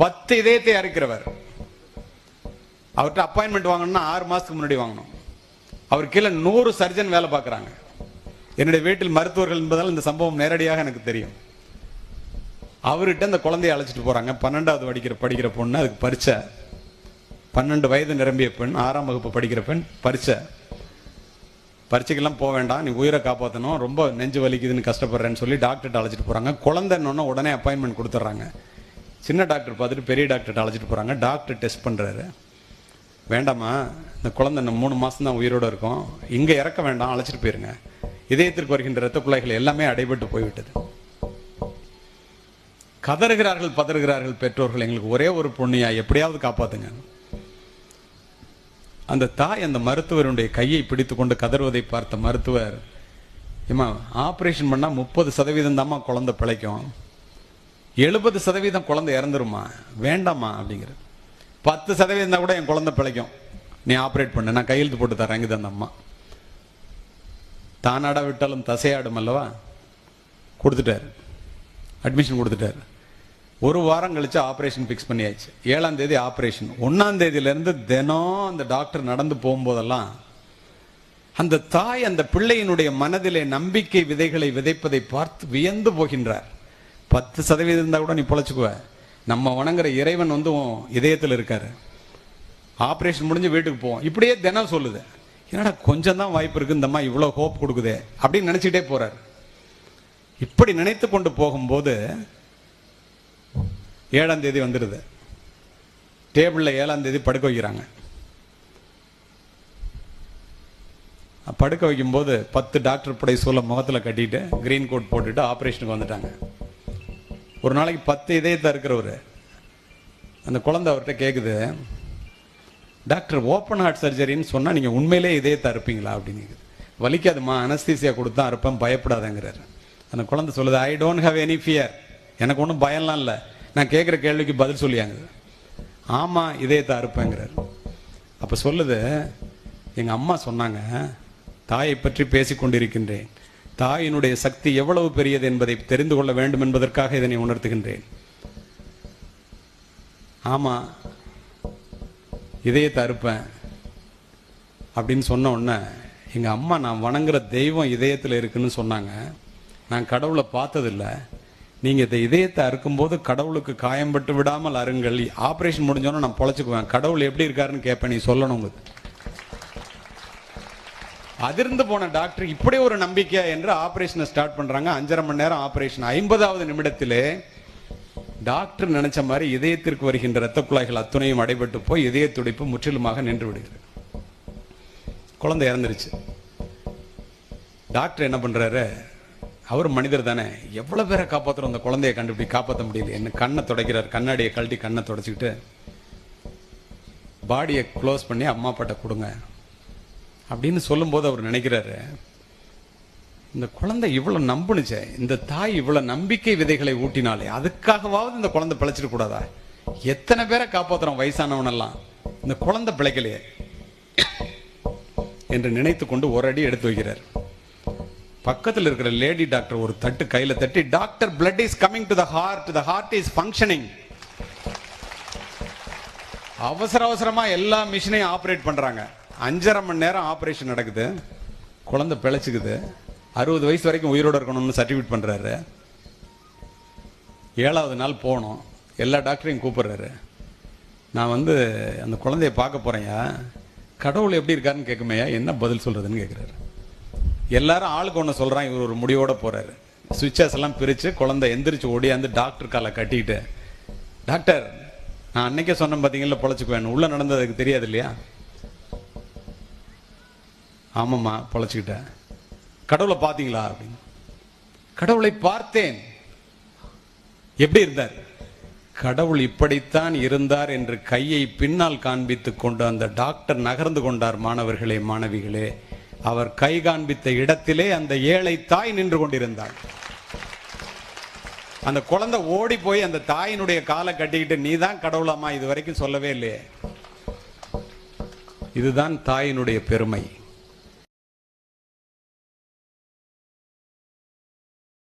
10 இதயத்தை அறுக்கிறவர். அவர்கிட்ட அப்பாயின்மெண்ட் வாங்கணும்னா 6 மாசத்துக்கு முன்னாடி வாங்கணும். அவர் கீழே 100 சர்ஜன் வேலை பார்க்குறாங்க. என்னுடைய வீட்டில் மருத்துவர்கள் என்பதால் இந்த சம்பவம் நேரடியாக எனக்கு தெரியும். அவர்கிட்ட அந்த குழந்தைய அழைச்சிட்டு போறாங்க. 12வது படிக்கிற பொண்ணு, அதுக்கு பரீட்சை. 12 வயது நிரம்பிய பெண், 6ஆம் வகுப்பு படிக்கிற பெண், பரீட்சைக்கெல்லாம் போக வேண்டாம், நீ உயிரை காப்பாற்றணும், ரொம்ப நெஞ்சு வலிக்குதுன்னு கஷ்டப்படுறேன்னு சொல்லி டாக்டர்கிட்ட அழைச்சிட்டு போறாங்க. குழந்தைன்னு உடனே அப்பாயின்மெண்ட் கொடுத்துட்றாங்க. சின்ன டாக்டர் பார்த்துட்டு பெரிய டாக்டர்கிட்ட அழைச்சிட்டு போறாங்க. டாக்டர் டெஸ்ட் பண்றாரு. வேண்டாமா, இந்த குழந்தை 3 மாசம் தான் உயிரோட இருக்கும், இங்க இறக்க வேண்டாம், அழைச்சிட்டு போயிருங்க. இதயத்திற்கு வருகின்ற இரத்த குழாய்கள் எல்லாமே அடைபட்டு போய்விட்டது. கதறுகிறார்கள், பதறுகிறார்கள் பெற்றோர்கள், எங்களுக்கு ஒரே ஒரு பொண்ணியா, எப்படியாவது காப்பாத்துங்க. அந்த தாய் அந்த மருத்துவருடைய கையை பிடித்து கொண்டு கதறுவதை பார்த்த மருத்துவர், ஏமா ஆபரேஷன் பண்ணா 30% தாம்மா குழந்தை பிழைக்கும், 70% குழந்தை இறந்துருமா, வேண்டாமா அப்படிங்கிற. 10% கூட என் குழந்தை பிழைக்கும், நீ ஆப்ரேட் பண்ண, நான் கையெழுத்து போட்டு தரேன். இங்குது அந்த அம்மா. தானாட விட்டாலும் தசையாடும் அல்லவா, கொடுத்துட்டாரு, அட்மிஷன் கொடுத்துட்டாரு. 1 வாரம் கழிச்சு ஆப்ரேஷன் பிக்ஸ் பண்ணியாச்சு. 7ஆம் தேதி ஆப்ரேஷன். 1ஆம் தேதியிலிருந்து தினம் அந்த டாக்டர் நடந்து போகும்போதெல்லாம் அந்த தாய் அந்த பிள்ளையினுடைய மனதிலே நம்பிக்கை விதைகளை விதைப்பதை பார்த்து வியந்து போகின்றார். 10% இருந்தா கூட நீ பொழைச்சுக்குவ, நம்ம வணங்குற இறைவன் இதயத்தில் இருக்காரு, ஆப்ரேஷன் முடிஞ்சு வீட்டுக்கு போவோம், இப்படியே தினம் சொல்லுது. என்னடா கொஞ்சம் தான் வாய்ப்பு இருக்கு, இந்த அம்மா இவ்வளவு ஹோப் கொடுக்குதே அப்படின்னு நினைச்சிட்டே போறாரு. இப்படி நினைத்து கொண்டு போகும்போது 7ஆம் தேதி வந்துடுது. டேபிள்ல 7ஆம் தேதி படுக்க வைக்கிறாங்க. படுக்க வைக்கும் போது 10 டாக்டர் படை சூழ முகத்துல கட்டிட்டு கிரீன் கோட் போட்டுட்டு ஆபரேஷனுக்கு வந்துட்டாங்க. ஒரு நாளைக்கு 10 இதயத்தை இருக்கிறவரு அந்த குழந்தை அவர்கிட்ட கேக்குது, டாக்டர் ஓப்பன் ஹார்ட் சர்ஜரின்னு சொன்னா நீங்க உண்மையிலே இதயத்தை அறுப்பீங்களா அப்படின்னு. வலிக்காதுமா, அனஸ்தீசியா கொடுத்தா அறுப்பேன், பயப்படாதங்கிறாரு. அந்த குழந்தை சொல்லுது, I don't have any fear, எனக்கு ஒன்றும் பயம்லாம் இல்லை, நான் கேட்குற கேள்விக்கு பதில் சொல்லியாங்க. ஆமா இதயத்தை அறுப்பேங்கிறார். அப்ப சொல்லுது, எங்க அம்மா சொன்னாங்க, தாயை பற்றி பேசிக் கொண்டிருக்கின்றேன், தாயினுடைய சக்தி எவ்வளவு பெரியது என்பதை தெரிந்து கொள்ள வேண்டும் என்பதற்காக இதனை உணர்த்துகின்றேன். ஆமா இதயத்தை அறுப்பேன் அப்படின்னு சொன்ன உடனே எங்க அம்மா, நான் வணங்குற தெய்வம் இதயத்தில் இருக்குன்னு சொன்னாங்க, நான் கடவுளை பார்த்ததில்லை, நீங்க இந்த இதயத்தை அறுக்கும்போது கடவுளுக்கு காயம்பட்டு விடாமல் அருங்கள், ஆபரேஷன் முடிஞ்சோன்னு நான் பொழைச்சுக்குவேன், கடவுள் எப்படி இருக்காருன்னு கேட்பேன், நீ சொல்லணும். அதிர்ந்து போன டாக்டர் இப்படி ஒரு நம்பிக்கை என்று ஆபரேஷனை ஸ்டார்ட் பண்றாங்க. 5.5 மணி நேரம் ஆபரேஷன். 50வது நிமிடத்திலே டாக்டர் நினைச்ச மாதிரி இதயத்திற்கு வருகின்ற இரத்த குழாய்கள் அத்துணையும் அடைபட்டு போய் இதய துடிப்பு முற்றிலுமாக நின்று விடுகிறது. குழந்தை இறந்துருச்சு. டாக்டர் என்ன பண்றாரு, அவர் மனிதர் தானே, எவ்வளவு பேரை காப்பாற்றுறோம், அந்த குழந்தையை கண்டுபிடி, காப்பாற்ற முடியல, என்ன கண்ணை துடைக்கிறார், கண்ணாடியை கழட்டி கண்ணை துடைச்சிக்கிட்டு பாடியை க்ளோஸ் பண்ணி அம்மா அப்பாட்ட கொடுங்க அப்படின்னு சொல்லும்போது அவர் நினைக்கிறாரு, இந்த குழந்தை இவ்வளவு நம்புனுச்சே, இந்த தாய் இவ்வளவு நம்பிக்கை விதைகளை ஊட்டினாலே அதுக்காகவாவது இந்த குழந்தை பிழைச்சிட கூடாதா, எத்தனை பேரை காப்பாற்றுறோம் வயசானவனெல்லாம், இந்த குழந்தை பிழைக்கலையே என்று நினைத்து கொண்டு ஒரு அடி எடுத்து வைக்கிறார். பக்கத்தில் இருக்கிற லேடி டாக்டர் ஒரு தட்டு கையில தட்டி, doctor, blood is coming to the heart is functioning. அவசர அவசரமா எல்லா மிஷினையும் ஆபரேட் பண்றாங்க. 5.5 மணி நேரம் ஆபரேஷன் நடக்குது. குழந்தை பிழைச்சுக்குது. 60 வயசு வரைக்கும் உயிரோட இருக்கணும்னு சர்டிஃபிகேட் பண்றாரு. 7வது நாள் போனோம். எல்லா டாக்டரையும் கூப்பிடுறாரு. நான் அந்த குழந்தைய பார்க்க போறேன்யா, கடவுள் எப்படி இருக்காருன்னு கேட்குமையா, என்ன பதில் சொல்றதுன்னு கேட்கிறாரு. எல்லாரும் ஆளுக்கு ஒன்று சொல்றான். இவர் ஒரு முடிவோட போறாரு. சுவிட்சஸ் எல்லாம் பிரிச்சு குழந்தை எந்திரிச்சு ஓடியாந்து டாக்டர் காலை கட்டிட்டு, டாக்டர், நான் அன்னைக்கே சொன்னேன் பாத்தீங்களா பொழைச்சுக்குவேன், உள்ள நடந்தது அதுக்கு தெரியாது இல்லையா? ஆமாம்மா பொழைச்சுக்கிட்டேன். கடவுளை பார்த்தீங்களா அப்படின்னு. கடவுளை பார்த்தேன். எப்படி இருந்தார்? கடவுள் இப்படித்தான் இருந்தார் என்று கையை பின்னால் காண்பித்துக் கொண்டு அந்த டாக்டர் நகர்ந்து கொண்டார். மாணவர்களே, மாணவிகளே, அவர் கை காண்பித்த இடத்திலே அந்த ஏழை தாய் நின்று கொண்டிருந்தார். அந்த குழந்தை ஓடி போய் அந்த தாயினுடைய காலை கட்டிக்கிட்டு, நீ தான் கடவுளம்மா, இது வரைக்கும் சொல்லவே இல்லையே. இதுதான் தாயினுடைய பெருமை.